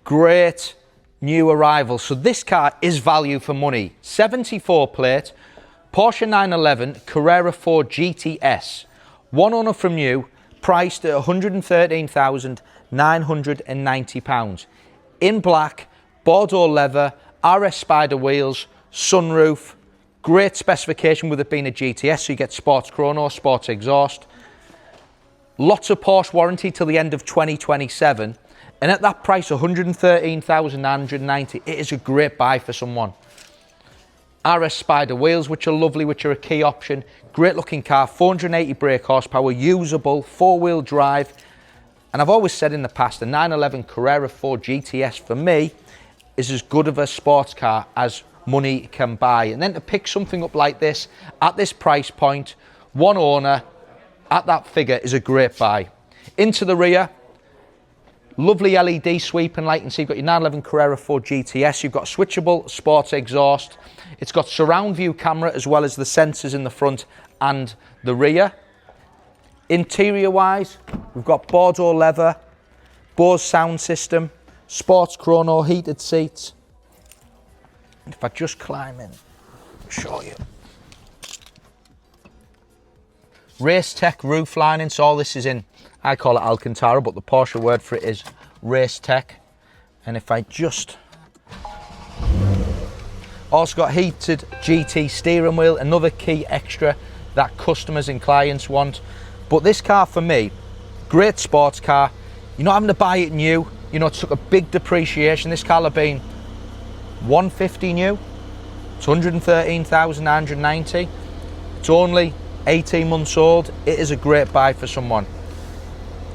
great new arrival. So this car is value for money. 74 plate, Porsche 911 Carrera 4 GTS. One owner from new, priced at £113,990. In black, Bordeaux leather, RS Spyder wheels, sunroof, great specification with it being a GTS, so you get sports chrono, sports exhaust. Lots of Porsche warranty till the end of 2027. And at that price, £113,990, it is a great buy for someone. RS Spyder wheels, which are lovely, which are a key option. Great looking car, 480 brake horsepower, usable, 4-wheel drive. And I've always said in the past, the 911 Carrera 4 GTS for me is as good of a sports car as money can buy. And then to pick something up like this, at this price point, one owner, at that figure, is a great buy. Into the rear, lovely LED sweeping lighting. So you've got your 911 Carrera 4 GTS, you've got switchable sports exhaust. It's got surround view camera as well as the sensors in the front and the rear. Interior wise, we've got Bordeaux leather, BOSE sound system, sports chrono, heated seats. And if I just climb in, I'll show you. Race-Tex roof lining, so all this is in, I call it Alcantara, but the Porsche word for it is Race-Tex. And if I just, also got heated GT steering wheel, another key extra that customers and clients want. But this car for me, great sports car. You're not having to buy it new. You know, it took a big depreciation. This car will have been 150 new. It's 113,990. It's only 18 months old. It is a great buy for someone.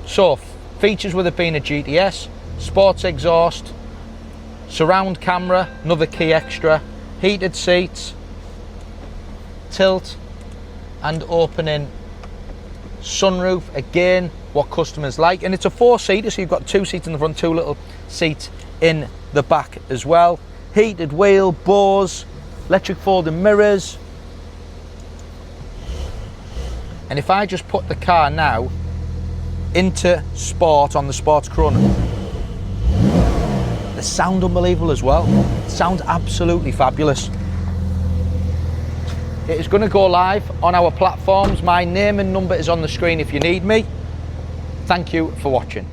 So, features with it being a GTS, sports exhaust, surround camera, another key extra, heated seats, tilt and opening sunroof, again what customers like. And it's a 4-seater, so you've got 2 seats in the front, 2 little seats in the back as well. Heated wheel, BOSE, electric folding mirrors. And if I just put the car now into sport on the sports chrono, the sound unbelievable as well. It sounds absolutely fabulous. It is going to go live on our platforms. My name and number is on the screen if you need me. Thank you for watching.